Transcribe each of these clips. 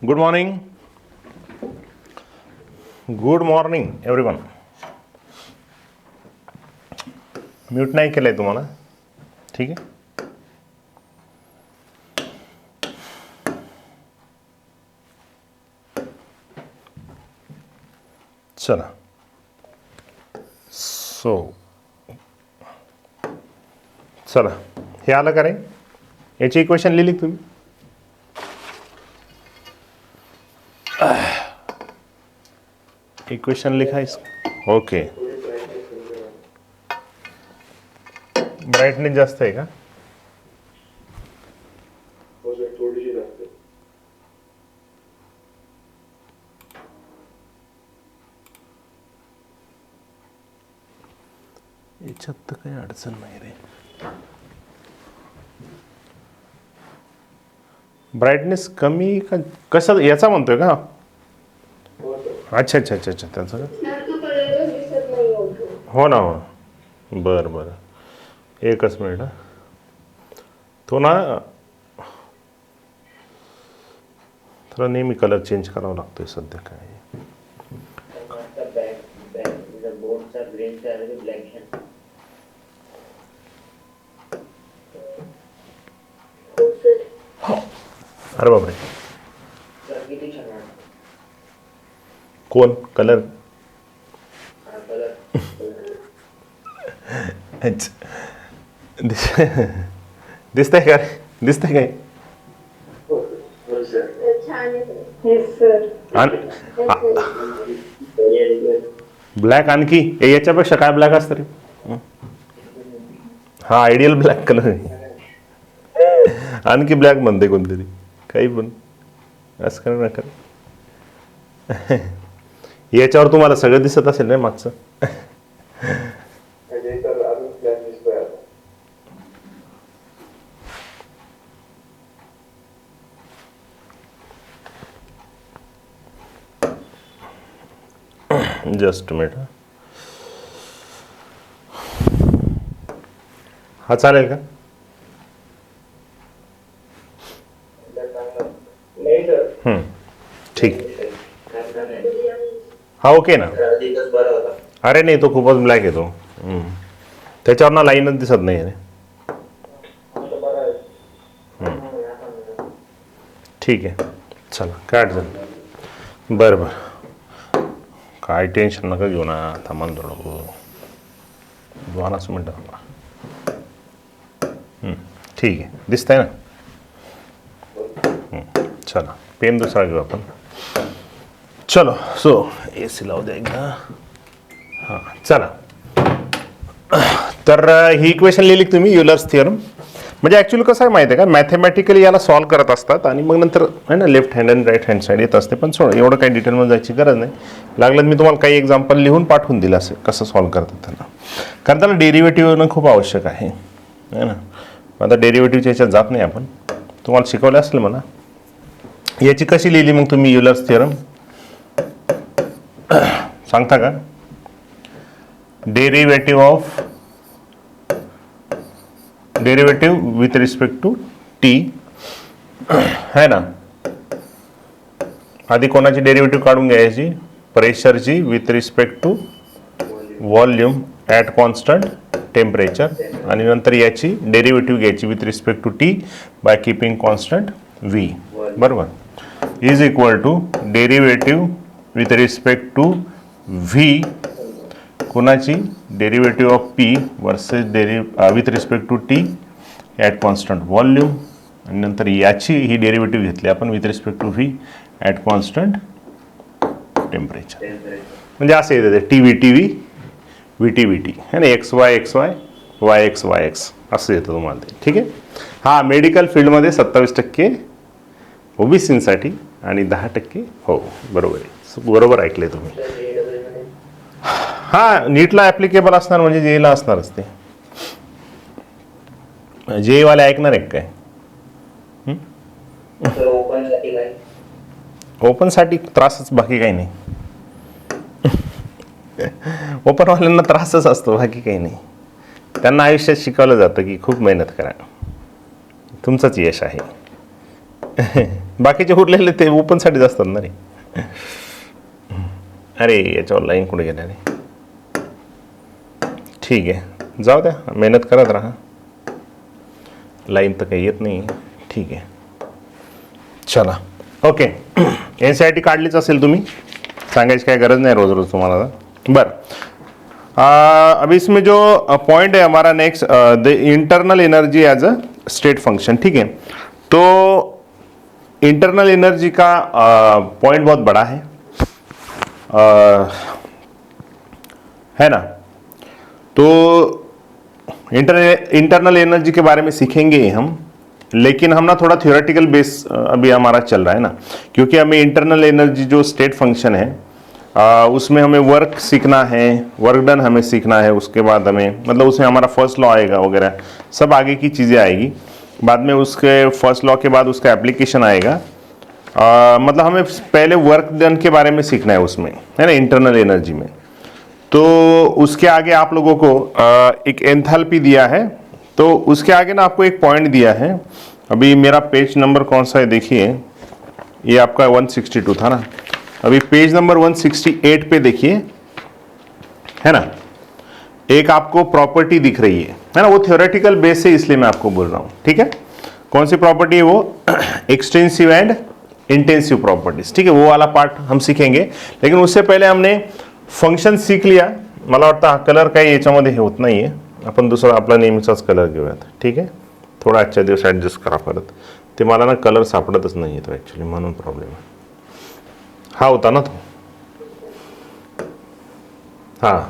Good morning. Good morning everyone. Mute नाही केलं आहे तुम्हाला, ठीक आहे. चला, चला हे आलं का रे? याची इक्वेशन लिहिली तुम्ही? इक्वेशन लिखायचं. ओके. ब्राईटनेस जास्त आहे का? याच्यात तर काही अडचण नाही रे. ब्राईटनेस कमी का कसं याचा म्हणतोय का? अच्छा अच्छा अच्छा अच्छा त्याचं का? हो ना, हो. बरं बरं, एकच मिनिट. तो ना थोडा नेहमी कलर चेंज करावा लागतोय सध्या. काय अरे बापरे, कोण कलर? दिसतंय का? दिसतंय काय? ब्लॅक आणखी याच्यापेक्षा काय ब्लॅक असतं रे? हा आयडियल ब्लॅक कलर आहे. आणखी ब्लॅक म्हणते कोणतरी, काही पण असं करू नका. याच्यावर तुम्हाला सगळं दिसत असेल नाही मागचं. Just minute. हा चालेल का? ठीक. हा ओके ना. अरे नाही, तो खूपच ब्लॅक येतो. त्याच्यावर ना लाईनच दिसत नाही आहे. ठीक आहे, चला काय अडचण. बरं बरं, काय टेन्शन नका घेऊ ना. थांबा थोडं 12 मिनटं. ठीक आहे, दिसतंय ना. चला पेन दुसरा घेऊ आपण. चलो AC लावू द्या एकदा. हां चला. तर ही इक्वेशन लिहिली तुम्ही, युलर्स थिअरम. म्हणजे ॲक्च्युली कसं आहे माहिती आहे का, मॅथमॅटिकली याला सॉल्व करत असतात आणि मग नंतर आहे ना लेफ्ट हँड आणि राईट हँड साईड येत असते. पण सोड, एवढं काही डिटेलमध्ये जायची गरज नाही. लागलं मी तुम्हाला काही एक्झाम्पल लिहून पाठवून दिलं असेल कसं सॉल्व करतात त्यांना, कारण त्याला डेरिव्हेटिव्ह येणं खूप आवश्यक आहे ना. आता डेरिव्हेटिव्हच्या याच्यात जात नाही आपण, तुम्हाला शिकवलं असेल मला. याची कशी लिहिली मग तुम्ही युलर्स थिअरम सांगता का? Derivative with respect to T है ना. आधी कोणाची डेरिव्हेटिव्ह काढून घ्यायची? प्रेशरची with respect to volume at constant temperature, आणि नंतर याची डेरिव्हेटिव्ह घ्यायची with respect to T by keeping constant V. बरोबर. Is equal to derivative with respect to V कोणाची? Derivative of P versus with respect to T at constant volume, आणि नंतर याची ही डेरिव्हेटिव्ह घेतली आपण with respect to V at constant temperature. म्हणजे असं येतं ते T V T V V T V T है ना, एक्स वाय एक्स वाय वाय एक्स वाय एक्स असं येतं तुम्हाला ते. ठीक आहे. हां, मेडिकल फील्डमध्ये 27% ओबीसीसाठी आणि 10% हो बरोबर आहे. बरोबर ऐकले तुम्ही. हां, नीटला ॲप्लिकेबल असणार म्हणजे जेईला असणारच ते. जेईवाले ऐकणार आहे काय? ओपनसाठी त्रासच, बाकी काही नाही. ओपनवाल्यांना त्रासच असतो, बाकी काही नाही. त्यांना आयुष्यात शिकवलं जातं की खूप मेहनत करा, तुमचंच यश आहे. बाकीचे उरलेले ते ओपनसाठीच असतात ना रे. अरे याच्यावर लाईन कुठे गेल्या रे. ठीक आहे, जाऊ द्या, मेहनत करत राहा. लाईन तर काही येत नाही. ठीक आहे, चला. ओके, NCERT काढलीच असेल तुम्ही, सांगायची काय गरज नाही रोज रोज तुम्हाला. बरं, अभी इसमें जो पॉइंट है हमारा next, the internal energy as a state function. ठीक है, तो इंटरनल एनर्जी का पॉइंट बहुत बड़ा है ना. तो इंटरनल एनर्जी के बारे में सीखेंगे हम, लेकिन हम ना थोड़ा थियोरेटिकल बेस अभी हमारा चल रहा है ना, क्योंकि हमें इंटरनल एनर्जी जो स्टेट फंक्शन है उसमें हमें वर्क सीखना है, वर्क डन हमें सीखना है. उसके बाद हमें मतलब उसमें हमारा फर्स्ट लॉ आएगा वगैरह, सब आगे की चीज़ें आएगी. बाद में उसके फर्स्ट लॉ के बाद उसका एप्लीकेशन आएगा. मतलब हमें पहले वर्क डन के बारे में सीखना है उसमें, है ना, इंटरनल एनर्जी में. तो उसके आगे आप लोगों को एक एंथैल्पी दिया है. तो उसके आगे ना आपको एक पॉइंट दिया है. अभी मेरा पेज नंबर कौन सा है देखिए, ये आपका 162 था ना. अभी पेज नंबर 168 पे देखिए, है ना, एक आपको प्रॉपर्टी दिख रही है ना. वो थ्योरेटिकल बेस से इसलिए मैं आपको बोल रहा हूँ. ठीक है, कौन सी प्रॉपर्टी है वो? Extensive and intensive properties. ठीक है, वो वाला पार्ट हम सीखेंगे. लेकिन उससे पहले हमने फंक्शन सीख लिया. मला वाटतं हा कलर काही याच्यामध्ये हे होत नाही आहे, आपण दुसरा आपला नेहमीचाच कलर घेऊयात. ठीक आहे, थोडा आजच्या दिवस ॲडजस्ट करा परत. ते मला ना कलर सापडतच नाही येतो ॲक्च्युली, म्हणून प्रॉब्लेम आहे. हा होता ना तो. हां,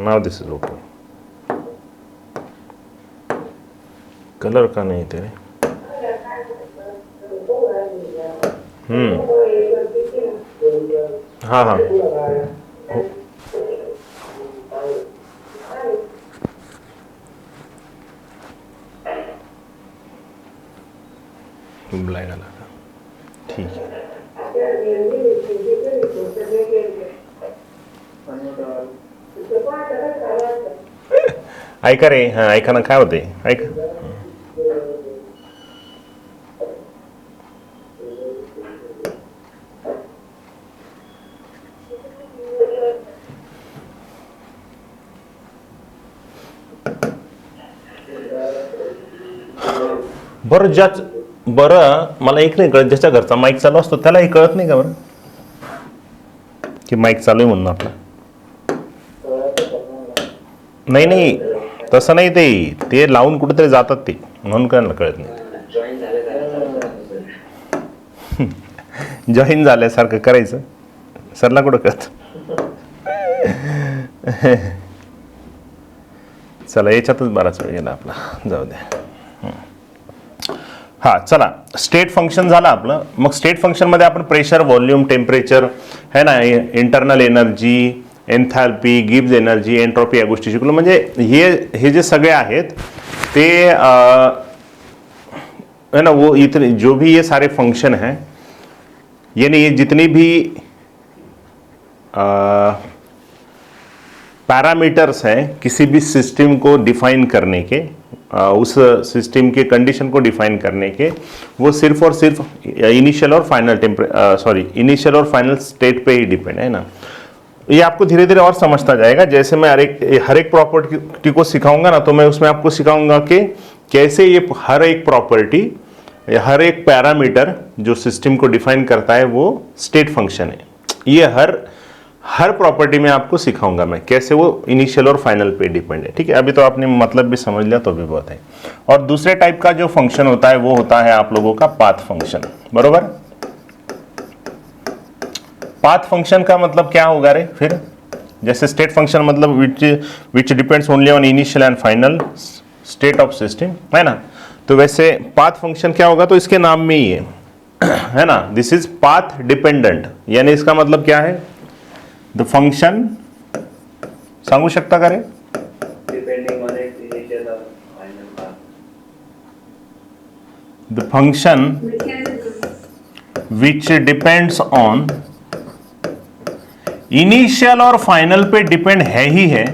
now this is okay. Colour का नहीं तेरे? हाँ हाँ, ब्लैक लगा. ठीक है, ऐका रे. हां, ऐका ना, काय होते ऐका. बरं मला एक नाही कळत, ज्याच्या घरचा माईक चालू असतो त्यालाही कळत नाही का बरं की माईक चालू आहे म्हणून आपला? नाही तसं नाही, ते लावून कुठेतरी जातात ते, म्हणून काय कळत नाही. जॉईन झाल्यासारखं करायचं, सरला कुठं कळत. चला, याच्यातच बराच वेळ गेला आपला, जाऊ द्या. हा, चला, स्टेट फंक्शन झालं आपलं. मग स्टेट फंक्शन मध्ये आपण प्रेशर, व्हॉल्यूम, टेम्परेचर, है ना, internal energy, एन्थॅल्पी, Gibbs energy, entropy, या गोष्टी शिकलो. म्हणजे हे जे सगळे आहेत ते है ना, वो इतने जो भी ये सारे फंक्शन हैं, यानी ये जितनी भी पैरामीटर्स हैं किसी भी सिस्टम को डिफाइन करने के, उस सिस्टम के कंडीशन को डिफाइन करने के, वो सिर्फ और सिर्फ इनिशियल और फाइनल इनिशियल और फाइनल स्टेट पे ही डिपेंड है ना. ये आपको धीरे धीरे और समझता जाएगा. जैसे मैं हर एक प्रॉपर्टी को सिखाऊंगा ना, तो मैं उसमें आपको सिखाऊंगा कि कैसे ये हर एक प्रॉपर्टी, हर एक पैरामीटर जो सिस्टम को डिफाइन करता है वो स्टेट फंक्शन है. ये हर प्रॉपर्टी में आपको सिखाऊंगा मैं कैसे वो इनिशियल और फाइनल पे डिपेंड है. ठीक है, अभी तो आपने मतलब भी समझ लिया तो भी बहुत है. और दूसरे टाइप का जो फंक्शन होता है वो होता है आप लोगों का पाथ फंक्शन. बरोबर, पाथ फंक्शन का मतलब क्या होगा रे फिर? जैसे स्टेट फंक्शन मतलब which depends only on initial and final state of system, है ना. तो वैसे पाथ फंक्शन क्या होगा, तो इसके नाम में ही है ना, दिस इज पाथ डिपेंडेंट. यानी इसका मतलब क्या है, द फंक्शन, सांगू शकता का रे? The function which depends on initial और फाइनल पे डिपेंड है ही है,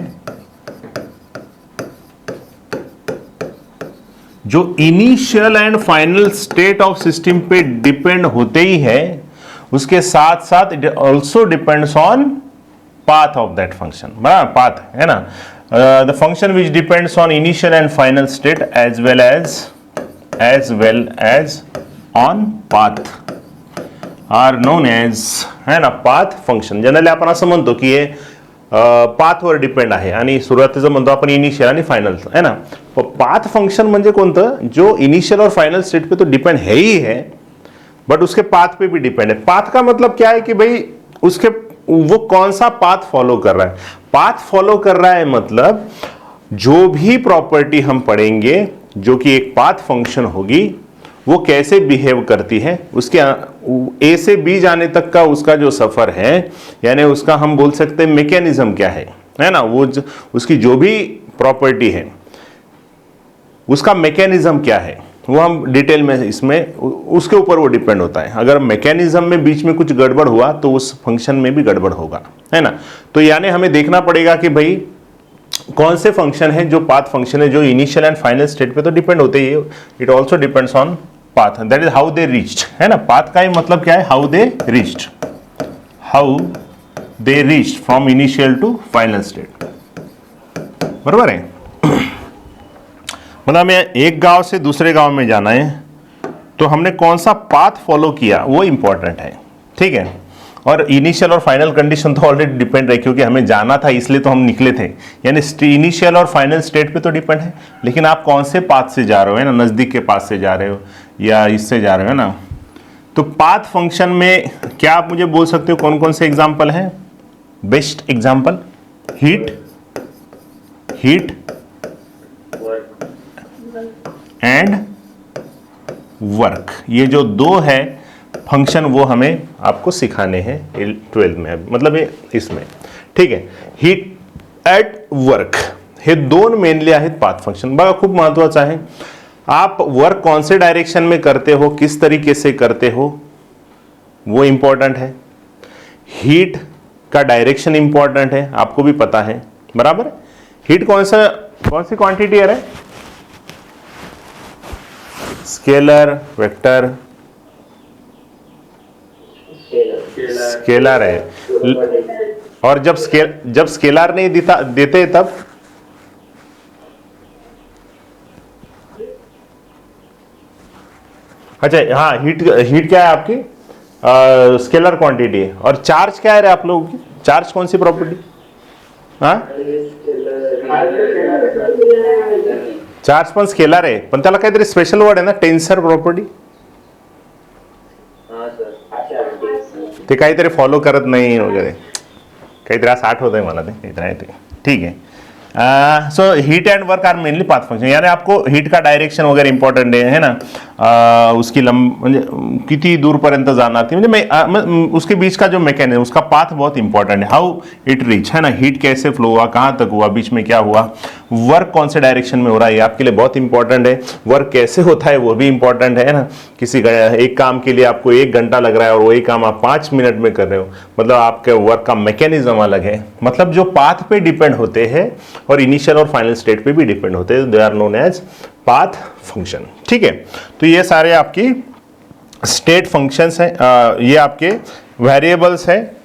जो initial and final state of system पे डिपेंड होते ही है, उसके साथ साथ it also depends on path of that function, बराबर, पाथ है ना। The function which depends on initial and final state as well as on path are known as, है ना, पाथ फंक्शन. जनरली आपण असं म्हणतो की हे पाथवर डिपेंड आहे आणि सुरुवातीचं म्हणतो आपण इनिशियल आणि फाइनल, है ना. पाथ फंक्शन म्हणजे कोणतं, जो इनिशियल और फाइनल स्टेट पे तो डिपेंड है ही है, बट उसके पाथ पे भी डिपेंड है. पाथ का मतलब क्या है कि भाई उसके वो कौन सा पाथ फॉलो कर रहा है. पाथ फॉलो कर रहा है मतलब जो भी प्रॉपर्टी हम पढ़ेंगे जो कि एक पाथ फंक्शन होगी वो कैसे बिहेव करती है, उसके ए से बी जाने तक का उसका जो सफर है, यानी उसका हम बोल सकते हैं मैकेनिज्म क्या है ना, वो उसकी जो भी प्रॉपर्टी है उसका मैकेनिज्म क्या है, वो हम डिटेल में इसमें उसके ऊपर वो डिपेंड होता है. अगर मैकेनिज्म में बीच में कुछ गड़बड़ हुआ तो उस फंक्शन में भी गड़बड़ होगा, है ना. तो यानी हमें देखना पड़ेगा कि भाई कौन से फंक्शन है जो पाथ फंक्शन है, जो इनिशियल एंड फाइनल स्टेट पे तो डिपेंड होते ही, it also depends on path, that is how they reached, है ना. पाथ का ही मतलब क्या है, how they reached from initial to final state, बराबर है. मतलब हमें एक गांव से दूसरे गांव में जाना है तो हमने कौन सा पाथ फॉलो किया वो इंपॉर्टेंट है, ठीक है. और इनिशियल और फाइनल कंडीशन तो ऑलरेडी डिपेंड है, क्योंकि हमें जाना था इसलिए तो हम निकले थे, यानी इनिशियल और फाइनल स्टेट पे तो डिपेंड है, लेकिन आप कौन से पाथ से जा रहे हो, है ना, नज़दीक के पाथ से जा रहे हो या इससे जा रहे हो, है ना. तो पाथ फंक्शन में क्या आप मुझे बोल सकते हो कौन कौन से एग्जाम्पल हैं. Best example, heat and work, ये जो दो है फंक्शन वो हमें आपको सिखाने हैं 12th में, मतलब ये इसमें, ठीक है. हीट ॲट वर्क हे दोन मेनली आहेत पाथ फंक्शन. बघा खूप महत्वाचं आहे, आप वर्क कौन से डायरेक्शन में करते हो, किस तरीके से करते हो, वो इंपॉर्टेंट है. हीट का डायरेक्शन इंपॉर्टेंट है, आपको भी पता है, बराबर. हीट कौन सी क्वांटिटी है, स्केलर, वेक्टर, स्केलर है. और जब स्केलर नहीं देते तब अच्छा, हाँ, हीट क्या है आपकी, स्केलर क्वांटिटी है. और चार्ज क्या है रे आप लोगों की, चार्ज कौन सी प्रॉपर्टी, हाँ, चार्ज पण स्केलर आहे, पण त्याला काहीतरी स्पेशल वर्ड आहे ना, टेन्सर प्रॉपर्टी. ते काहीतरी फॉलो करत नाही वगैरे, काहीतरी असं आठवतंय मला, ते काहीतरी आहे ते, ठीक आहे. So heat and work are mainly path function, यानी आपको हीट का डायरेक्शन वगैरह इंपॉर्टेंट है ना. उसकी म्हणजे किती दूरपर्यंत जाणार ती, म्हणजे उसके बीच का जो मैकेनिज्म, उसका पाथ बहुत इंपॉर्टेंट है. हाउ इट रीच, है ना, हीट कैसे फ्लो हुआ, कहाँ तक हुआ, बीच में क्या हुआ, वर्क कौन से डायरेक्शन में हो रहा है, ये आपके लिए बहुत इंपॉर्टेंट है. वर्क कैसे होता है वो भी इंपॉर्टेंट है ना. किसी एक काम के लिए आपको 1 घंटा लग रहा है और वही काम आप 5 मिनट में कर रहे हो, मतलब आपके वर्क का मैकेनिज्म अलग है. मतलब जो पाथ पे डिपेंड होते हैं और इनिशियल और फाइनल स्टेट पे भी डिपेंड होते हैं, they are known as path function, ठीक है. तो ये सारे आपकी स्टेट फंक्शंस हैं, ये आपके वेरिएबल्स हैं.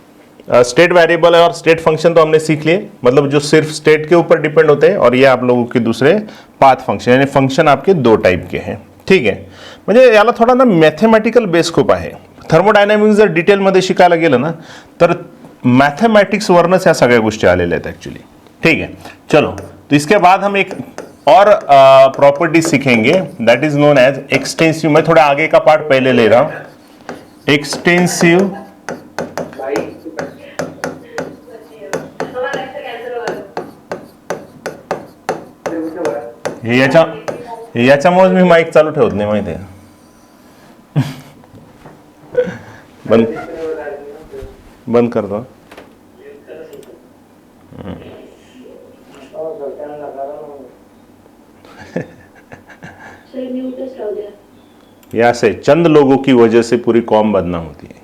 स्टेट वेरिएबल और स्टेट फंक्शन तो हमने सीख लिए, मतलब जो सिर्फ स्टेट के ऊपर डिपेंड होते हैं, और ये आप लोगों के दूसरे पाथ फंक्शन, यानी फंक्शन आपके 2 टाइप के हैं, ठीक आहे. म्हणजे याला थोडा ना मॅथमॅटिकल बेस खूप आहे. थर्मोडायनामिक्स जर डिटेलमध्ये शिकायला गेलं ना तर मॅथमॅटिक्सवरनंच या सगळ्या गोष्टी आलेल्या आहेत ॲक्च्युली, ठीक है. चलो, तो इसके बाद हम एक और प्रॉपर्टी सीखेंगे, that is known as extensive. मैं थोड़ा आगे का पार्ट पहले ले रहा हूं. एक्सटेंसिव याच्यामुळे मी माईक चालू ठेवत नाही, माहिती आहे. बंद करतो. यहाँ से चंद लोगों की वजह से पूरी कौम बदनाम होती है.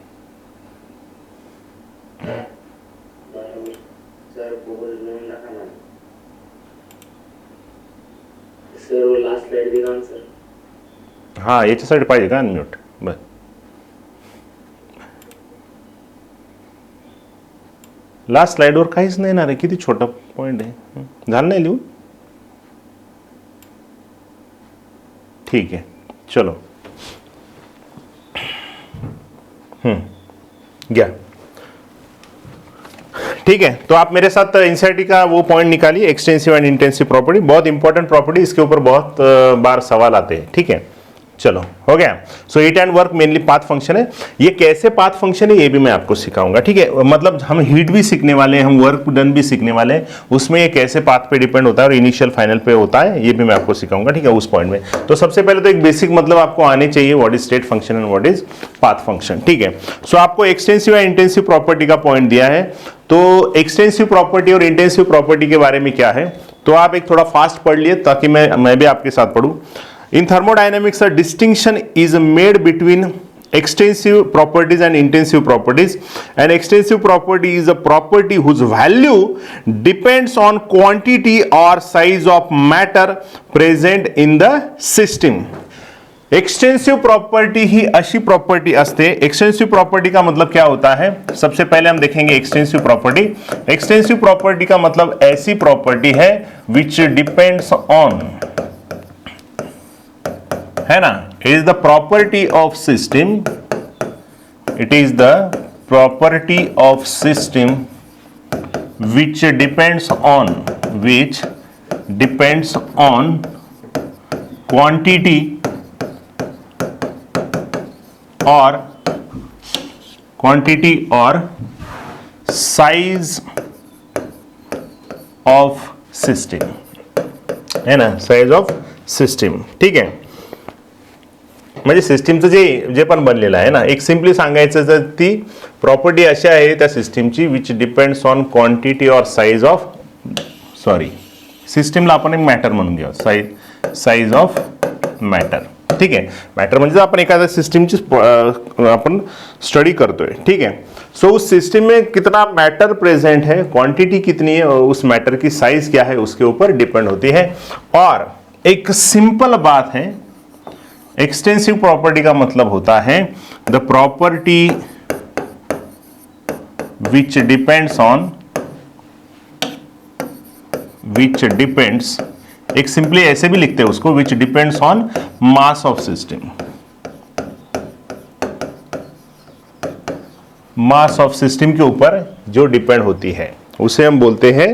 सर वो लास्ट स्लाइड दिखाओ सर. हां याच्यासाठी पाहिजे का अनम्यूट? बरं लास्ट स्लाइडवर काहीच नाही येणार आहे, किती छोटा पॉईंट आहे. झालं नाही लिहून? ठीक है चलो गया. ठीक है, तो आप मेरे साथ एनसीईआरटी का वो पॉइंट निकालिए, एक्सटेंसिव एंड इंटेंसिव प्रॉपर्टी. बहुत इंपॉर्टेंट प्रॉपर्टी, इसके ऊपर बहुत बार सवाल आते हैं. ठीक है चलो हो गया. सो heat and work mainly path function है. ये कैसे पाथ फंक्शन है ये भी मैं आपको सिखाऊंगा. ठीक है, मतलब हम हीट भी सीखने वाले हैं, हम वर्क डन भी सीखने वाले हैं, उसमें ये कैसे पाथ पे डिपेंड होता है और इनिशियल फाइनल पे होता है ये भी मैं आपको सिखाऊंगा. ठीक है, उस पॉइंट में तो सबसे पहले तो एक बेसिक मतलब आपको आने चाहिए, what is state function and what is path function. ठीक है, सो आपको एक्सटेंसिव एंड इंटेंसिव प्रॉपर्टी का पॉइंट दिया है. तो एक्सटेंसिव प्रॉपर्टी और इंटेंसिव प्रॉपर्टी के बारे में क्या है, तो आप एक थोड़ा फास्ट पढ़ लिए ताकि मैं भी आपके साथ पढ़ूं. In thermodynamics, a distinction is made between extensive properties and intensive properties. An extensive property is a property whose value depends on quantity or size of matter present in the system. Extensive property ही अशी property असते. Extensive property का मतलब क्या होता है, सबसे पहले हम देखेंगे एक्सटेंसिव प्रॉपर्टी. एक्सटेंसिव प्रॉपर्टी का मतलब ऐसी प्रॉपर्टी है विच डिपेंड्स ऑन, है ना, is the property of system. It is the property of system which depends on quantity और साइज ऑफ सिस्टम, है ना, साइज ऑफ सिस्टम. ठीक आहे, म्हणजे सिस्टीमचं जे पण बनलेलं आहे ना, एक सिम्पली सांगायचं तर ती प्रॉपर्टी अशी आहे त्या सिस्टीमची विच डिपेंड्स ऑन क्वांटिटी और साइज ऑफ, सॉरी सिस्टीमला आपण एक मॅटर म्हणून घेऊ, साइज ऑफ मॅटर. ठीक आहे, मॅटर म्हणजे आपण एखाद्या सिस्टीमची आपण स्टडी करतोय. ठीक है, सो उस सिस्टम में कितना मैटर प्रेजेंट है, क्वांटिटी कितनी है और उस मैटर की साइज क्या है उसके ऊपर डिपेंड होती है. और एक सिंपल बात है, एक्सटेंसिव प्रॉपर्टी का मतलब होता है द प्रॉपर्टी विच डिपेंड्स, एक सिंपली ऐसे भी लिखते हैं उसको, विच depends on mass of system. Mass of system के ऊपर जो डिपेंड होती है उसे हम बोलते हैं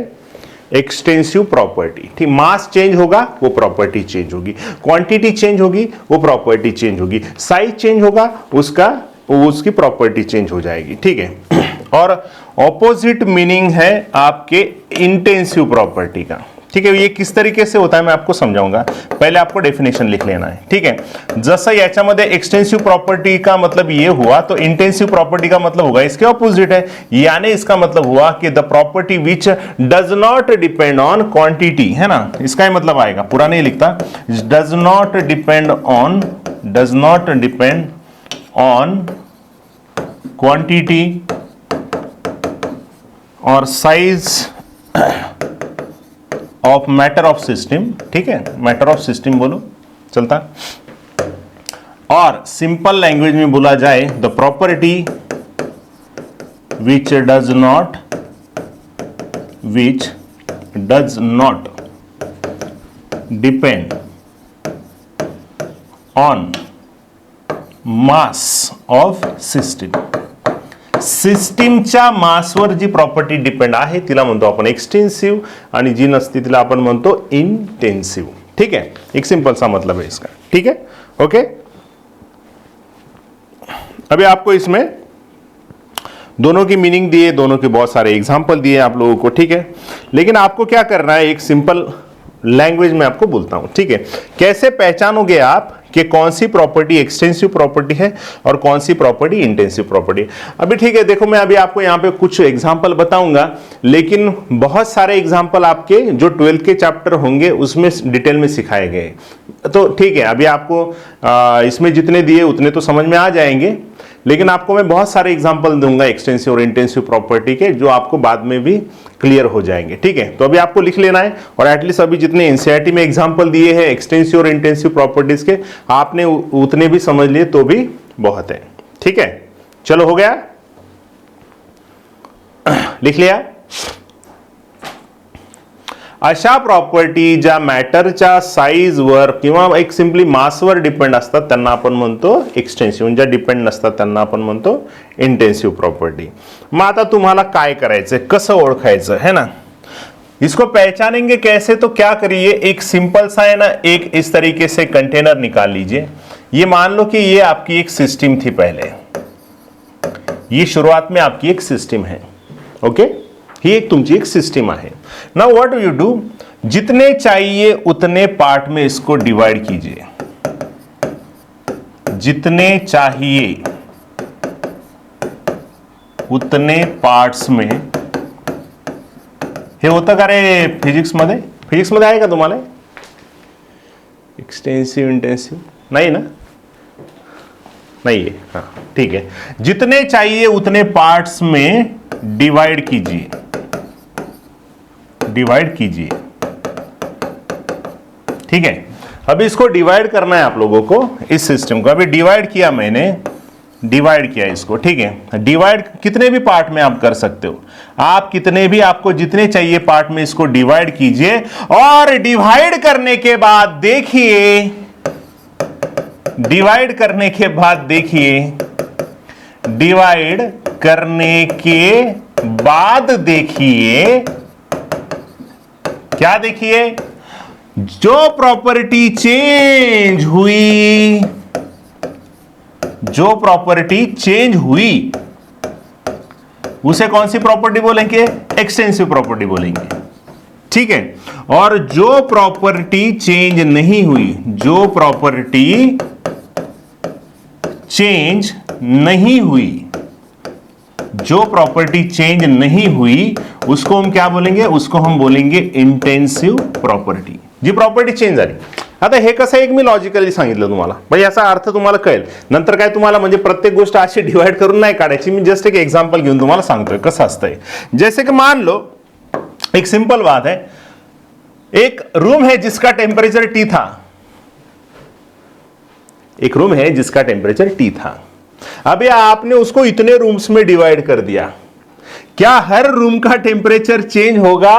एक्सटेंसिव प्रॉपर्टी. ठीक, मास चेंज होगा वो प्रॉपर्टी चेंज होगी, क्वांटिटी चेंज होगी वो प्रॉपर्टी चेंज होगी, साइज चेंज होगा उसकी प्रॉपर्टी चेंज हो जाएगी. ठीक है, और ऑपोजिट मीनिंग है आपके इंटेंसिव प्रॉपर्टी का. ठीक है, ये किस तरीके से होता है मैं आपको समझाऊंगा. पहले आपको डेफिनेशन लिख लेना है. ठीक है, जसं याच्यामध्ये एक्सटेंसिव प्रॉपर्टी का मतलब ये हुआ तो इंटेंसिव प्रॉपर्टी का मतलब होगा इसके ऑपोजिट है, यानी इसका मतलब हुआ कि the property which does not depend on quantity, है ना, इसका ही मतलब आएगा, पूरा नहीं लिखता, does not depend on quantity और size of matter of system. ठीक है, मैटर ऑफ सिस्टम बोलो चलता, और सिंपल लैंग्वेज में बोला जाए the property which does not depend on mass of system. सिस्टीमच्या मासवर जी प्रॉपर्टी डिपेंड आहे तिला म्हणतो आपण एक्सटेंसिव, आणि जी नसती तिला आपण म्हणतो इंटेंसिव. ठीक है, एक सिंपल सा मतलब है इसका. ठीक है, ओके. अभी आपको इसमें दोनों की मीनिंग दिए, दोनों के बहुत सारे एग्जाम्पल दिए आप लोगों को. ठीक है, लेकिन आपको क्या करना है, एक सिंपल लैंग्वेज में आपको बोलता हूं. ठीक है, कैसे पहचानोगे आप कि कौन सी प्रॉपर्टी एक्सटेंसिव प्रॉपर्टी है और कौन सी प्रॉपर्टी इंटेंसिव प्रॉपर्टी. अभी ठीक है, देखो मैं अभी आपको यहाँ पे कुछ एग्जांपल बताऊंगा, लेकिन बहुत सारे एग्जांपल आपके जो 12th के चैप्टर होंगे उसमें डिटेल में सिखाए गए. तो ठीक है, अभी आपको इसमें जितने दिए उतने तो समझ में आ जाएंगे, लेकिन आपको मैं बहुत सारे एग्जांपल दूंगा एक्सटेंसिव और इंटेंसिव प्रॉपर्टी के, जो आपको बाद में भी क्लियर हो जाएंगे। ठीक है, तो अभी आपको लिख लेना है और एटलीस्ट अभी जितने एनसीईआरटी में एग्जांपल दिए हैं एक्सटेंसिव और इंटेंसिव प्रॉपर्टीज के, आपने उतने भी समझ लिए तो भी बहुत है। ठीक है, चलो हो गया, लिख लिया। अशा प्रॉपर्टी ज्या मॅटरच्या साईजवर किंवा एक सिंपली मासवर डिपेंड असतात त्यांना आपण म्हणतो एक्सटेन्सिव्ह, ज्या डिपेंड नसतात त्यांना आपण म्हणतो इंटेन्सिव्ह प्रॉपर्टी। मग आता तुम्हाला काय करायचंय, कसं ओळखायचं है ना, इसको पहचानेंगे कैसे, तो क्या करिए, एक सिंपल सा है ना, एक इस तरीके से कंटेनर निकाल लीजिए। ये मान लो कि ये आपकी एक सिस्टम थी पहले, ये शुरुआत में आपकी एक सिस्टम है, ओके, ही एक तुमची एक सिस्टम आहे। नाउ व्हाट यू डू, जितने चाहिए उतने पार्ट में इसको डिवाइड कीजिए, जितने चाहिए उतने पार्ट्स में। हे होतं का रे फिजिक्स मध्ये आहे का तुम्हाला एक्सटेंसिव इंटेंसिव? नहीं ना, नहीं है, हाँ ठीक है। जितने चाहिए उतने पार्ट्स में डिवाइड कीजिए, डिवाइड कीजिए। ठीक है, अभी इसको डिवाइड करना है आप लोगों को, इस सिस्टम को। अभी डिवाइड किया मैंने, डिवाइड किया इसको, ठीक है। डिवाइड कितने भी पार्ट में आप कर सकते हो, आप कितने भी, आपको जितने चाहिए पार्ट में इसको डिवाइड कीजिए। और डिवाइड करने के बाद देखिए, डिवाइड करने के बाद देखिए, डिवाइड करने के बाद देखिए, क्या देखिए, जो प्रॉपर्टी चेंज हुई, जो प्रॉपर्टी चेंज हुई उसे कौन सी प्रॉपर्टी बोलेंगे, एक्सटेंसिव प्रॉपर्टी बोलेंगे। ठीक है, और जो प्रॉपर्टी चेंज नहीं हुई, जो प्रॉपर्टी चेंज नहीं हुई, जो प्रॉपर्टी चेंज नहीं हुई उसको हम क्या बोलेंगे, उसको हम बोलेंगे इंटेंसिव प्रॉपर्टी। जी प्रॉपर्टी चेंज झाली। आता हे कसं एक मी लॉजिकली सांगितलं तुम्हाला, म्हणजे याचा अर्थ तुम्हाला कळेल नंतर। काय तुम्हाला म्हणजे प्रत्येक गोष्ट अशी डिवाइड करून नाही काढायची, मी जस्ट एक एग्जांपल घेऊन तुम्हाला सांगतोय कसं असतंय। जैसे कि मान लो एक सिंपल बात है, एक रूम है जिसका टेम्परेचर T था, एक रूम है जिसका टेम्परेचर T था। अभी आपने उसको इतने रूम्स में डिवाइड कर दिया, क्या हर रूम का टेम्परेचर चेंज होगा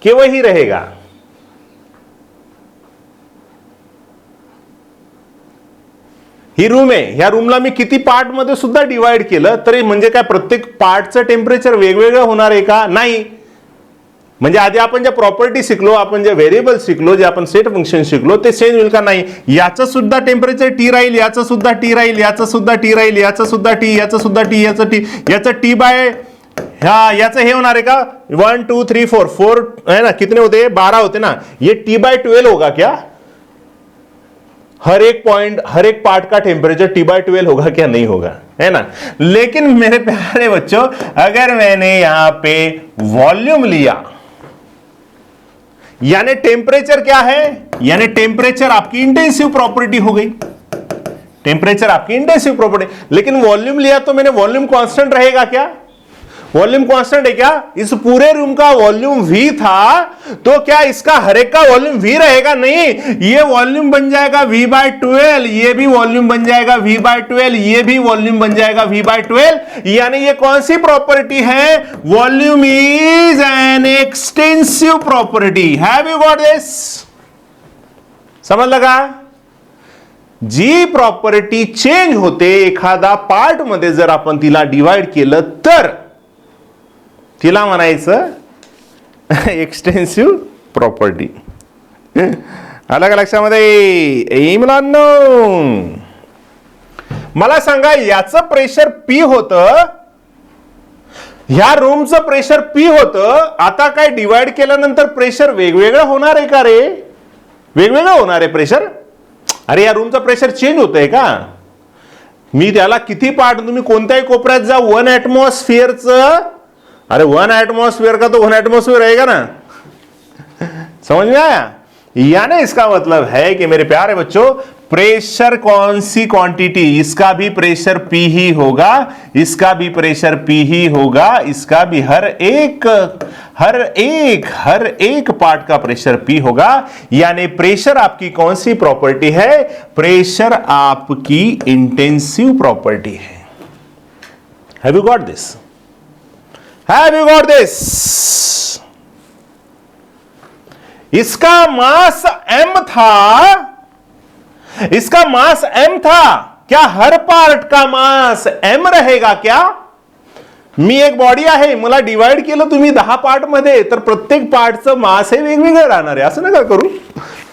कि वही रहेगा? ही रूम आहे, ह्या रूमला मी किती पार्ट मध्ये सुद्धा डिवाइड केलं तरी म्हणजे काय प्रत्येक पार्टचं टेम्परेचर वेगवेगळं होणार आहे का? नाही। म्हणजे आधी आपण जे प्रॉपर्टी शिकलो, आपण जे व्हेरिएबल शिकलो, जे आपण सेट फंक्शन शिकलो, ते चेंज होईल का? नाही। याचं सुद्धा टेम्परेचर T राहील, याचं सुद्धा T राहील, याचं सुद्धा T राहील, याचं सुद्धा T, याचं सुद्धा T, याचं T बाय ह्या, याचं हे होणार आहे का 1 2 3 4 है ना, कितने होते, 12 होते ना, ये T/12 होगा क्या? हर एक पॉइंट, हर एक पार्ट का टेम्परेचर T/12 होगा क्या? नहीं होगा, है ना। लेकिन मेरे प्यारे बच्चों, अगर मैंने यहां पे वॉल्यूम लिया, यानी टेम्परेचर क्या है, यानी टेम्परेचर आपकी इंटेंसिव प्रॉपर्टी हो गई, टेम्परेचर आपकी इंटेंसिव प्रॉपर्टी। लेकिन वॉल्यूम लिया तो मैंने, वॉल्यूम कांस्टेंट रहेगा क्या? वॉल्यूम कांस्टेंट है क्या? इस पूरे रूम का वॉल्यूम V था, तो क्या इसका हर एक का वॉल्यूम V रहेगा? नहीं, ये वॉल्यूम बन जाएगा V/12, ये भी वॉल्यूम बन जाएगा V/12, ये भी वॉल्यूम बन जाएगा V/12। यानी ये कौन सी प्रॉपर्टी है? Volume is an extensive property. Have you got this? समझ लगा? जी प्रॉपर्टी चेंज होते एखादा पार्ट मध्ये जर आपण तिला डिवाइड केलं तर तिला म्हणायचं एक्सटेंसिव प्रॉपर्टी। आलं का लक्षामध्ये? मुलांनो मला सांगा, याचं प्रेशर P होतं, ह्या रूमचं प्रेशर P होतं, आता काय डिवाइड केल्यानंतर प्रेशर वेगवेगळं होणार आहे का रे? वेगवेगळं होणार आहे प्रेशर? अरे या रूमचं प्रेशर चेंज होतंय का? मी त्याला किती पार्ट, तुम्ही कोणत्याही कोपऱ्यात जा, 1 एटमॉस्फियरचं, अरे 1 एटमॉस्फेयर का तो 1 एटमॉस्फेयर रहेगा ना। समझ में आया? यानी इसका मतलब है कि मेरे प्यारे बच्चों, प्रेशर कौन सी क्वांटिटी, इसका भी प्रेशर P ही होगा, इसका भी प्रेशर P ही होगा, इसका भी हर एक पार्ट का प्रेशर P होगा। यानी प्रेशर आपकी कौन सी प्रॉपर्टी है, प्रेशर आपकी इंटेंसिव प्रॉपर्टी है। Have you got this, have you got this. इसका मास m था, इसका मास m था, क्या हर पार्ट का मास m रहेगा क्या? मी एक बॉडी आहे, मला डिवाइड केलं तुम्ही 10 पार्ट मध्ये, तर प्रत्येक पार्टचं मास हे वेगवेगळं राहणार आहे, असं नका करू।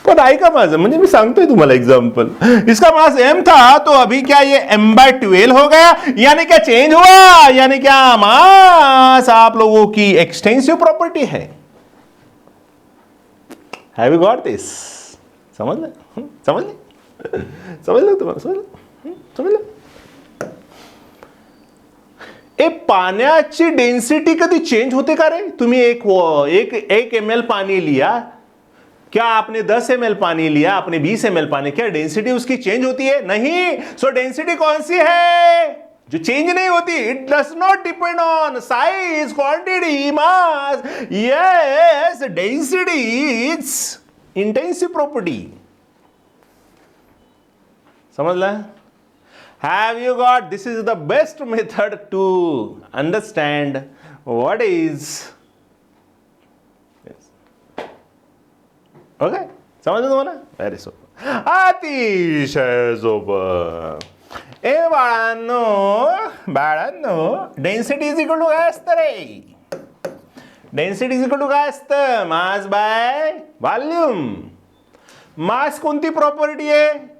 पण ऐका माझं, म्हणजे मी सांगतोय तुम्हाला एग्जांपल, इसका मास m था, तो अभी क्या ये m/12 हो गया, यानी क्या चेंज हुआ, यानी क्या मास आप लोगों की एक्सटेंसिव प्रॉपर्टी है। Have you got this? समझलं, समझलं, समजलं तुम्हाला, समजलं, समजलं। ए पाण्याची डेन्सिटी कधी चेंज होते का रे? तुम्ही एक ml पानी लिया, क्या आपने 10 ml पानी लिया, आपने 20 ml पानी, क्या डेंसिटी उसकी चेंज होती है? नहीं। सो डेंसिटी कौन सी है जो चेंज नहीं होती? It does not depend on size, quantity, mass. Yes, density is intensive property. समझला? Have you got? This is the best method to understand what is. Yes. Okay? समजलं तुम्हाला? व्हेरी सोपं, अतिशय सोपं। ए बाळांनो, डेन्सिटी इज इक्वल टू काय असतं रे? डेन्सिटी इज इक्वल टू काय असतं? Mass by volume. मास कोणती प्रॉपर्टी आहे?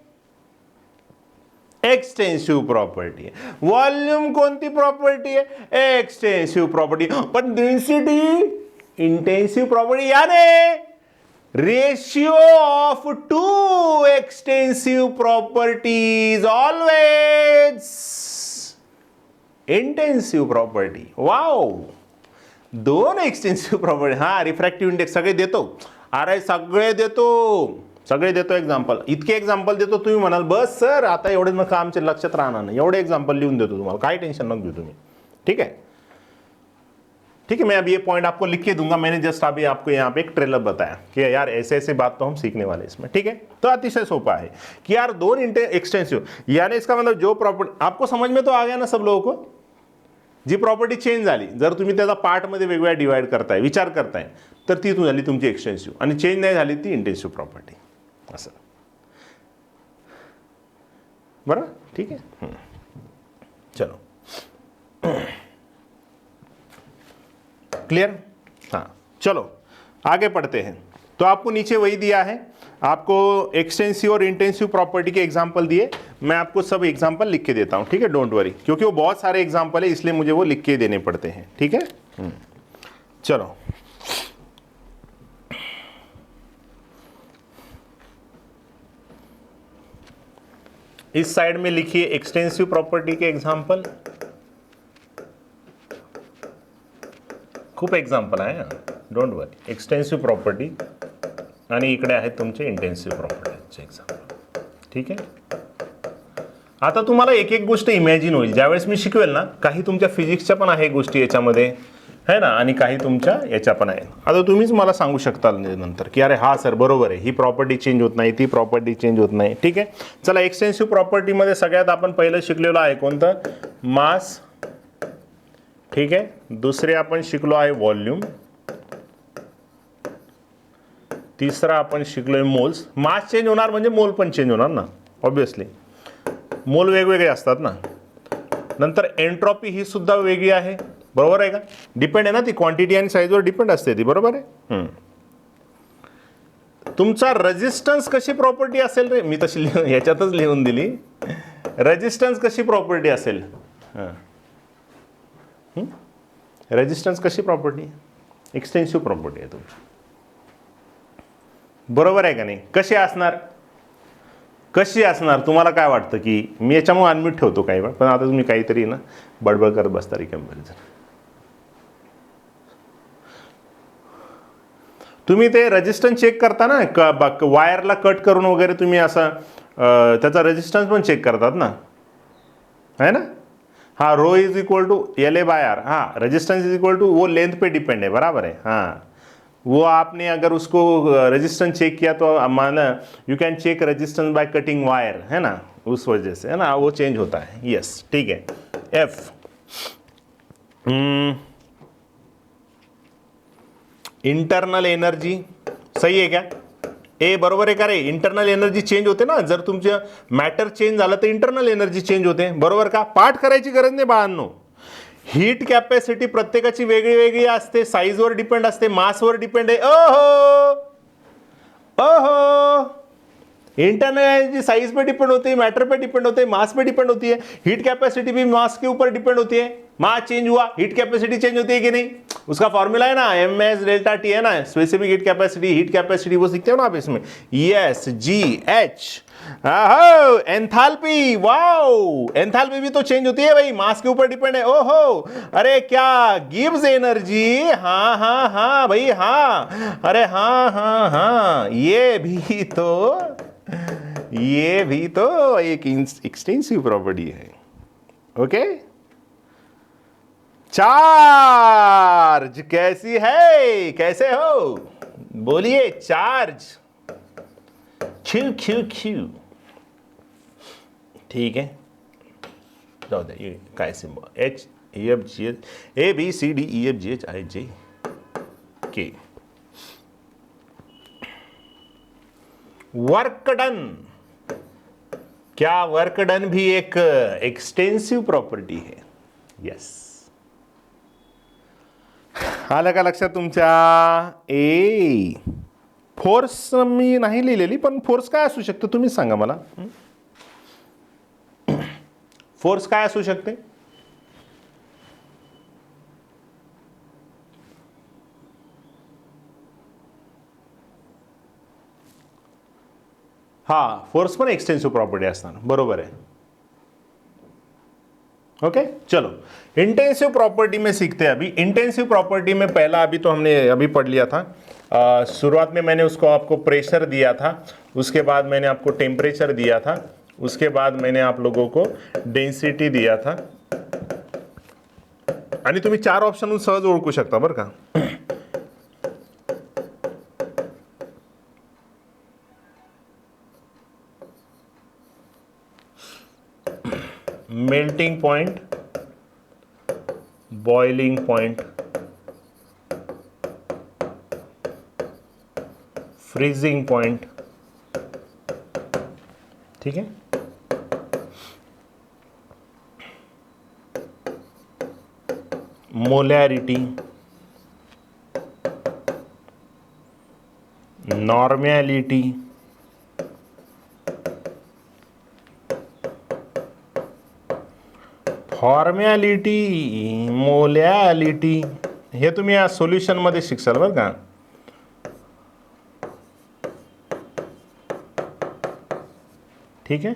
Extensive property. वॉल्यूम कोणती प्रॉपर्टी आहे? Extensive property. पण डेन्सिटी इंटेंसिव प्रॉपर्टी, याने ratio of two extensive properties always intensive property. Wow, दोन एक्सटेंसिव प्रॉपर्टी। हा, रिफ्रॅक्टिव्ह इंडेक्स सगळे देतो, अरे सगळे देतो एक्झाम्पल, इतके एक्झाम्पल देतो, तुम्ही म्हणाल बस सर आता एवढे नका आमच्या लक्षात राहणार नाही, एवढे एक्झाम्पल लिहून देतो तुम्हाला, काही टेंशन नको घेऊ तुम्ही। ठीक है, ठीक है, मैं अभी ये पॉइंट आपको लिख के दूंगा। मैंने जस्ट अभी आपको यहाँ पे एक ट्रेलर बताया कि यार ऐसे ऐसे बात तो हम सीखने वाले इसमें। ठीक है, तो अतिशय सोपा है कि यार दोन एक्सटेंसिव, यानी इसका मतलब जो प्रॉपर्टी आपको समझ में तो आ गया ना सब लोगों को, जी प्रॉपर्टी चेंज झाली, जर तुम्ही त्याचा पार्टमध्ये वेगवेगळ्या डिवाइड करताय, विचार करताय, तर ती झाली तुमची एक्सटेंसिव, आणि चेंज नाही झाली ती इंटेंसिव प्रॉपर्टी। असं बराबर? ठीक है, चलो क्लियर? हाँ, चलो आगे पढ़ते हैं। तो आपको नीचे वही दिया है, आपको एक्सटेंसिव और इंटेंसिव प्रॉपर्टी के एग्जांपल दिए, मैं आपको सब एग्जांपल लिख के देता हूं। ठीक है, डोंट वरी, क्योंकि वो बहुत सारे एग्जांपल है, इसलिए मुझे वो लिख के देने पड़ते हैं। ठीक है, चलो इस साइड में लिखिए एक्सटेंसिव प्रॉपर्टी के एग्जांपल। खूप एक्झाम्पल आहे, डोंट वरी। एक्सटेंसिव प्रॉपर्टी आणि इकडे आहेत तुमचे इंटेन्सिव्ह प्रॉपर्टीचे एक्झाम्पल। ठीक आहे, आता तुम्हाला एक एक गोष्ट इमॅजिन होईल ज्यावेळेस मी शिकवेल ना, काही तुमच्या फिजिक्सच्या पण आहे गोष्टी याच्यामध्ये, है ना, आणि काही तुमच्या याच्या पण आहे। आता तुम्हीच मला सांगू शकता नंतर की अरे हा सर बरोबर आहे, ही प्रॉपर्टी चेंज होत नाही, ती प्रॉपर्टी चेंज होत नाही। ठीक आहे, चला एक्सटेन्सिव्ह प्रॉपर्टीमध्ये सगळ्यात आपण पहिलं शिकलेलो आहे कोणतं? मास। ठीक आहे, दुसरे आपण शिकलो आहे व्हॉल्यूम, तिसरा आपण शिकलोय मोल्स। मास चेंज होणार म्हणजे मोल पण चेंज होणार ना, ऑब्विसली मोल वेगवेगळे असतात ना। नंतर एंट्रॉपी ही सुद्धा वेगळी आहे, बरोबर आहे का? डिपेंड आहे ना, ती क्वांटिटी आणि साईजवर डिपेंड असते ती, बरोबर आहे? तुमचा रेजिस्टन्स कशी प्रॉपर्टी असेल रे? मी तशी याच्यातच लिहून दिली, रेजिस्टन्स कशी प्रॉपर्टी असेल? रेजिस्टन्स कशी प्रॉपर्टी? एक्सटेन्सिव्ह प्रॉपर्टी आहे तुमची, बरोबर आहे का नाही? कशी असणार? कशी असणार तुम्हाला काय वाटतं? की मी याच्यामुळे अनम्यूट ठेवतो काही वेळ, पण आता तुम्ही काहीतरी ना बडबड करत बसता रे कंपॅरिझन। तुम्ही ते रेजिस्टन्स चेक करता ना, वायरला कट करून वगैरे तुम्ही असं त्याचा रेजिस्टन्स पण चेक करतात ना, है ना. हाँ, रो इज इक्वल टू LA/R. हाँ, रेजिस्टेंस इज इक्वल टू वो लेंथ पे डिपेंड है, बराबर है. हाँ, वो आपने अगर उसको रेजिस्टेंस चेक किया तो माना you can check resistance by cutting wire, है ना, उस वजह से, है ना, वो चेंज होता है. यस, ठीक है. F इंटरनल एनर्जी सही आहे का. ए बरोबर आहे का रे. इंटरनल एनर्जी चेंज होते ना, जर तुमचं मॅटर चेंज झालं तर इंटरनल एनर्जी चेंज होते, बरोबर का. पाठ करायची गरज नाही बाळांनो. हीट कॅपॅसिटी प्रत्येकाची वेगळी वेगळी असते, साईजवर डिपेंड असते, मासवर डिपेंड आहे. ओहो ओहो, इंटरनल एनर्जी साइज पे डिपेंड होती है, मैटर पे डिपेंड होते है, मास पे डिपेंड होती है. हीट कैपेसिटी भी मास के ऊपर डिपेंड होती है. मास चेंज हुआ, हीट कैपेसिटी चेंज होती है कि नहीं. उसका फॉर्मूला है ना, MS∆T है ना, स्पेसिफिक हीट कैपेसिटी वो सीखते हो ना आप इसमें. Yes, GH. Enthalpy, wow, enthalpy भी तो चेंज होती है भाई, मास के ऊपर डिपेंड है. ओहो, अरे क्या गिव्स एनर्जी. हाँ हाँ हाँ भाई, हाँ, अरे हाँ हाँ हाँ, ये भी तो एक एक्सटेंसिव प्रॉपर्टी है. ओके. चार्ज कैसी है, कैसे हो, बोलिए. चार्ज क्यू क्यू क्यू, ठीक है. जाओ दे, ये काय symbol HEFGH ABCDEFGHIJK. Work done, क्या वर्क डन भी एक एक्सटेंसिव प्रॉपर्टी है. यस, आलं का लक्षात तुमच्या. ए फोर्स मी नाही लिहिलेली, पण फोर्स काय असू शकतो तुम्ही सांगा मला. फोर्स काय असू शकते. हाँ, फोर्स पण एक्सटेंसिव प्रॉपर्टी असणार, बरोबर है. ओके, चलो इंटेंसिव प्रॉपर्टी में सीखते हैं अभी. इंटेंसिव प्रॉपर्टी में पहला अभी तो हमने अभी पढ़ लिया था. शुरुआत में मैंने उसको आपको प्रेशर दिया था, उसके बाद मैंने आपको टेम्परेचर दिया था, उसके बाद मैंने आप लोगों को डेन्सिटी दिया था. आणि तुम्ही 4 ऑप्शन सहज ओळखू शकता बरं का. Melting point, boiling point, freezing point, ठीक है. मोलैरिटी, नॉर्मैलिटी, फॉर्मॅलिटी, मोलॅलिटी, हे तुम्ही या सोल्युशन मध्ये शिकाल बरं का. ठीक है.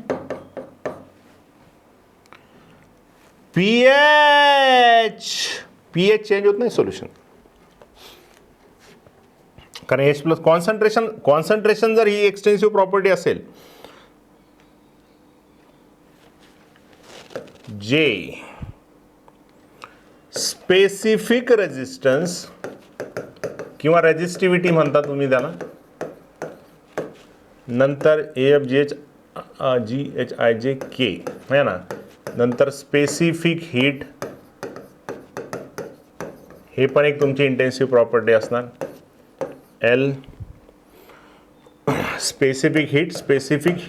पीएच चेंज होत नाही सोल्युशन, कारण H+ कॉन्सन्ट्रेशन जर ही एक्सटेन्सिव्ह प्रॉपर्टी असेल, जे स्पेसिफिक रेजिस्टन्स किंवा रेजिस्टिव्हिटी म्हणता तुम्ही त्याला, नंतर AFGHGHIJK है ना, नंतर स्पेसिफिक हीट, हे पण एक तुमची इंटेन्सिव्ह प्रॉपर्टी असणार. L स्पेसिफिक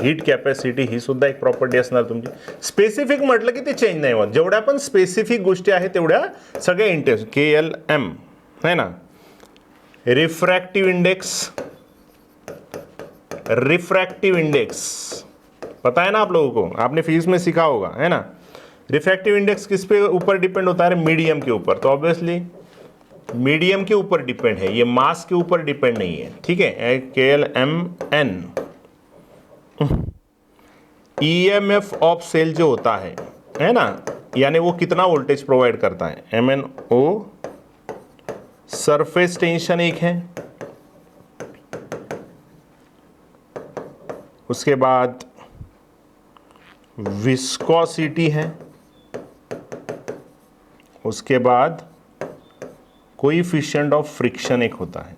हीट कॅपॅसिटी ही सुद्धा एक प्रॉपर्टी असणार तुमची. स्पेसिफिक म्हटलं की ते चेंज नाही होत. जेवढ्या पण स्पेसिफिक गोष्टी आहेत तेवढ्या सगळ्या इंटेन्स. KLM है ना. रिफ्रॅक्टिव्ह इंडेक्स पता है ना आप लोगों को, आपने फिजिक्स में सीखा होगा, है ना. रिफ्रैक्टिव इंडेक्स किस पे ऊपर डिपेंड होता है, मीडियम के ऊपर. तो ऑब्वियसली मीडियम के ऊपर डिपेंड है, ये मास के ऊपर डिपेंड नहीं है. ठीक है. KLMN EMF ऑफ सेल जो होता है ना, यानी वो कितना वोल्टेज प्रोवाइड करता है. MNO सरफेस टेंशन एक है, उसके बाद विस्कोसिटी है, उसके बाद कोएफिशिएंट ऑफ फ्रिक्शन एक होता है।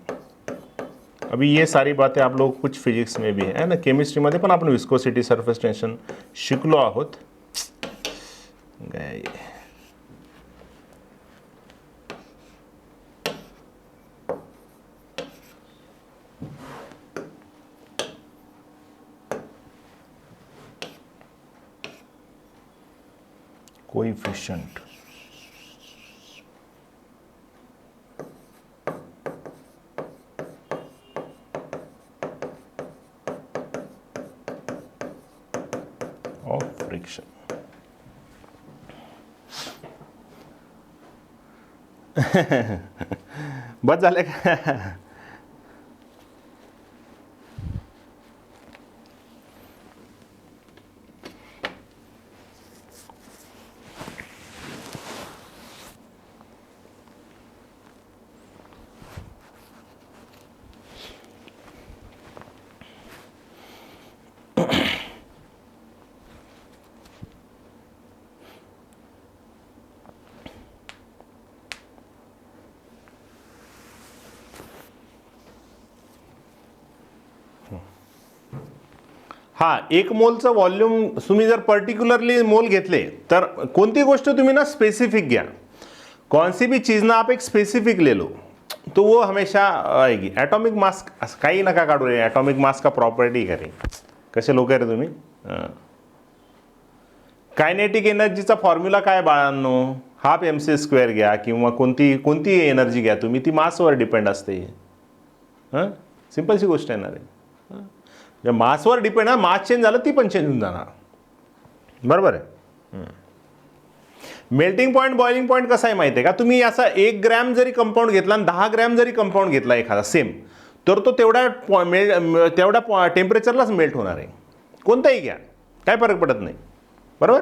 अभी ये सारी बातें आप लोग कुछ फिजिक्स में भी है ना, केमिस्ट्रीमध्ये पण आपण विस्कोसिटी, सरफेस टेन्शन शिकलो आहोत. काय कोएफिशिएंट ऑफ फ्रिक्शन. बस झाले का? हा, एक मोलचं व्हॉल्यूम तुम्ही जर पर्टिक्युलरली मोल घेतले तर कोणती गोष्ट तुम्ही ना स्पेसिफिक घ्या. कौन सी भी चीज़ ना आप एक स्पेसिफिक ले लो तो वो हमेशा आएगी. ॲटॉमिक मास काही नका काढू रे, ॲटॉमिक मास का प्रॉपर्टी करे. कसे लोक आहे रे तुम्ही. कायनेटिक एनर्जीचा फॉर्म्युला काय बाळांनो, हाफ mc² घ्या किंवा कोणती एनर्जी घ्या तुम्ही, ती मासवर डिपेंड असते. हां, सिंपलची गोष्ट आहे ना रे. जर मासवर डिपेंड आहे, मास चेंज झालं ती पण चेंज होऊन जाणार. बरोबर आहे. मेल्टिंग पॉईंट, बॉइलिंग पॉईंट कसा आहे माहिती आहे का, तुम्ही असा 1 ग्रॅम जरी कंपाऊंड घेतला आणि 10 ग्रॅम जरी कंपाऊंड घेतला एखादा सेम, तर तो तेवढ्या टेम्परेचरलाच मेल्ट होणार आहे. कोणताही घ्या, काय फरक पडत नाही. बराबर,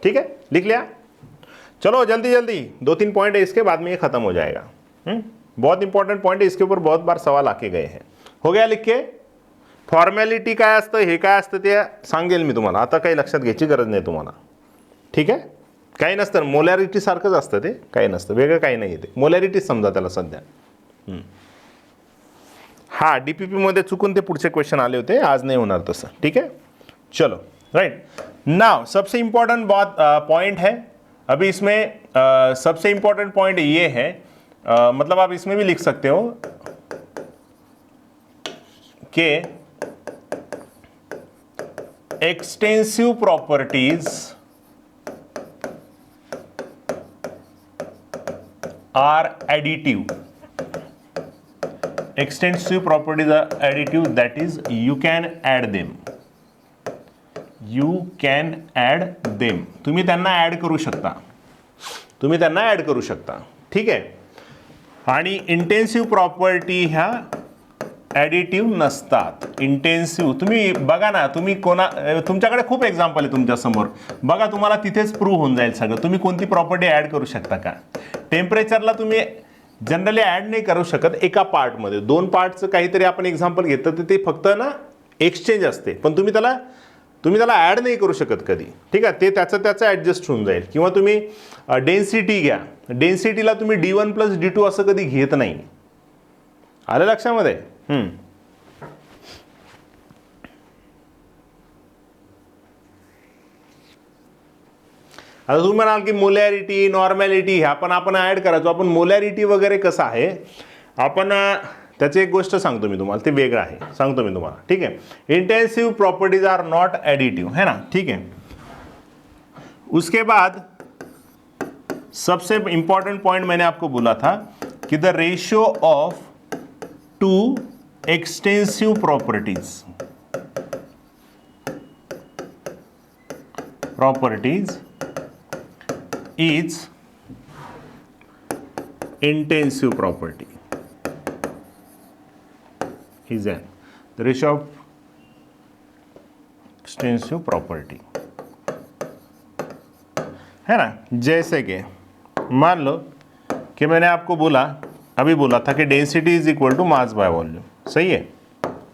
ठीक है, लिख लिया. चलो जल्दी जल्दी 2-3 पॉइंट है, इसके बाद में ये खत्म हो जाएगा. बहुत इंपॉर्टेंट पॉइंट है, इसके ऊपर बहुत बार सवाल आके गए हैं. हो गया लिख के. फॉर्मॅलिटी काय असतं, हे काय असतं ते सांगेल मी तुम्हाला. आता काही लक्षात घ्यायची गरज नाही तुम्हाला. ठीक आहे, काही नसतं. मोलॅरिटी सारखंच असतं ते, काही नसतं वेगळं, काही नाही. ते मोलॅरिटी समजा त्याला सध्या. हा, DPP मध्ये चुकून ते पुढचे क्वेश्चन आले होते, आज नहीं होणार तसं. ठीक है, चलो राइट. नाउ सबसे इंपॉर्टेंट बात पॉइंट है अभी इसमें, सबसे इंपॉर्टेंट पॉइंट ये है, मतलब आप इसमें भी लिख सकते हो कि extensive properties are additive. Extensive properties are additive, that is you can add them. You can add them. तुम्ही त्यांना ॲड करू शकता. ठीक आहे. आणि इंटेन्सिव्ह प्रॉपर्टी ह्या ॲडिटिव्ह नसतात. इंटेन्सिव्ह तुम्ही बघा ना, तुम्ही तुमच्याकडे खूप एक्झाम्पल आहे तुमच्यासमोर. बघा, तुम्हाला तिथेच प्रूव्ह होऊन जाईल सगळं. तुम्ही कोणती प्रॉपर्टी ॲड करू शकता का. टेम्परेचरला तुम्ही जनरली ॲड नाही करू शकत एका पार्टमध्ये. 2 पार्टचं काहीतरी आपण एक्झाम्पल घेतलं तर ते फक्त ना एक्सचेंज असते, पण तुम्ही त्याला ॲड नाही करू शकत कधी. ठीक आहे, ते त्याचं ॲडजस्ट होऊन जाईल. किंवा तुम्ही डेन्सिटी घ्या, डेन्सिटीला तुम्ही D1 + D2 असं कधी घेत नाही. आलं लक्षामध्ये. आता तुम्ही म्हणाल की मोलॅरिटी, नॉर्मॅलिटी ह्या पण आपण ॲड करायचो. आपण मोलॅरिटी वगैरे कसं आहे, आपण त्याची एक गोष्ट सांगतो मी तुम्हाला, ते वेगळं आहे, सांगतो मी तुम्हाला. ठीक आहे. Intensive properties are not additive, है ना. ठीक है. उसके बाद सबसे इंपॉर्टेंट पॉइंट मैंने आपको बोला था कि the ratio of 2 extensive properties is intensive property. Is the ratio of extensive property, है ना. जैसे कि मान लो कि मैंने आपको अभी बोला था कि density is equal to mass by volume. सही है,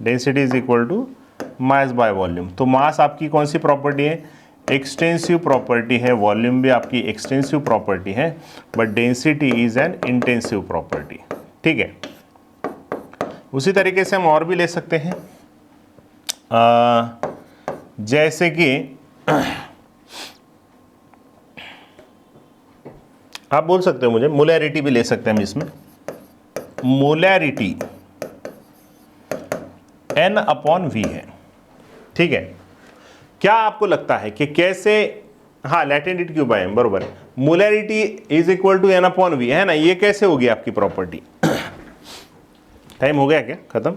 density is equal to mass by volume. तो मास आपकी कौन सी प्रॉपर्टी है, एक्सटेंसिव प्रॉपर्टी है, वॉल्यूम भी आपकी एक्सटेंसिव प्रॉपर्टी है, but density is an intensive property. ठीक है, उसी तरीके से हम और भी ले सकते हैं, जैसे कि आप बोल सकते हो मुझे मोलैरिटी भी ले सकते हैं हम इसमें, मोलैरिटी N/V है। ठीक है, क्या आपको लगता है कि कैसे, हाँ लैटेंट क्यूब है, बरोबर है, molarity is equal to N/V है ना, ये कैसे होगी आपकी प्रॉपर्टी? टाइम हो गया क्या खत्म?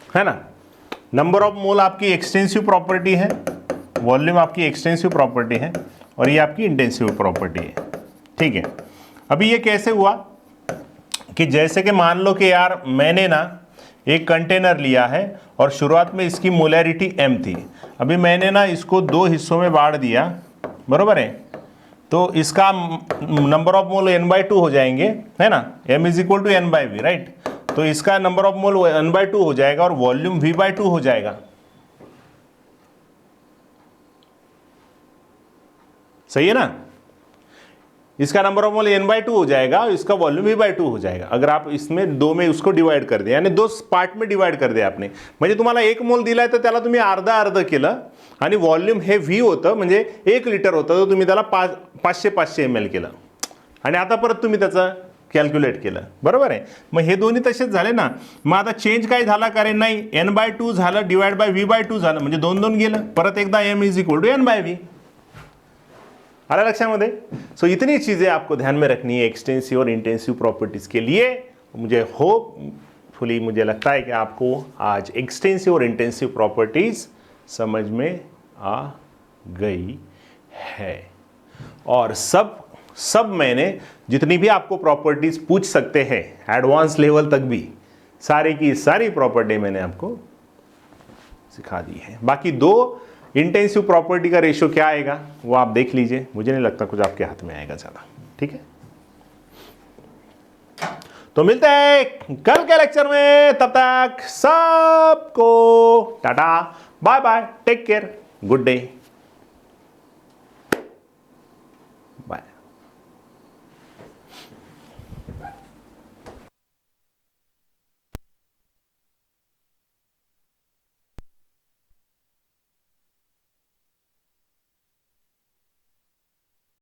है ना, नंबर ऑफ मोल आपकी एक्सटेंसिव प्रॉपर्टी है, वॉल्यूम आपकी एक्सटेंसिव प्रॉपर्टी है, और ये आपकी इंटेंसिव प्रॉपर्टी है। ठीक है, अभी ये कैसे हुआ कि जैसे कि मान लो कि यार मैंने ना एक कंटेनर लिया है और शुरुआत में इसकी मोलैरिटी m थी, अभी मैंने ना इसको 2 हिस्सों में बांट दिया, बरोबर है, तो इसका नंबर ऑफ मोल n/2 हो जाएंगे, है ना, m is equal to n/v, right, तो इसका नंबर ऑफ मोल n/2 हो जाएगा और वॉल्यूम v/2 हो जाएगा। सही है ना, इसका नंबर ऑफ मोल n/2 हो जाएगा और इसका वॉल्यूम v/2 हो जाएगा। अगर आप इसमें 2 में उसको डिवाइड कर दिया, यानी 2 पार्ट में डिवाइड कर दिया आपने, म्हणजे तुम्हाला 1 मोल दिलाय तर त्याला तुम्ही अर्ध केलं आणि वॉल्यूम हे v होतं, म्हणजे 1 लिटर होतं, तर तुम्ही त्याला 500 ml केलं आणि आता परत तुम्ही त्याचं कॅल्क्युलेट केलं, बरोबर आहे। मग हे दोन्ही तसेच झाले ना, मग आता चेंज काय झाला, कारण नाही n/2 झालं डिवाइड बाय v/2 झालं, म्हणजे 2 गेलं, परत एकदा m is equal to n/v। आ रहा लक्षामध्ये? सो इतनी चीज़ें आपको ध्यान में रखनी है एक्सटेंसिव और इंटेंसिव प्रॉपर्टीज़ के लिए। मुझे होपफुली मुझे लगता है कि आपको आज एक्सटेंसिव और इंटेंसिव प्रॉपर्टीज़ समझ में आ गई है, और सब मैंने जितनी भी आपको प्रॉपर्टीज़ पूछ सकते हैं एडवांस लेवल तक भी, सारी की सारी प्रॉपर्टी मैंने आपको सिखा दी है। बाकी 2 इंटेंसिव प्रॉपर्टी का रेशियो क्या आएगा वो आप देख लीजिए, मुझे नहीं लगता कुछ आपके हाथ में आएगा ज़्यादा। ठीक है, तो मिलते हैं कल के लेक्चर में, तब तक सबको tata bye bye, take care, good day.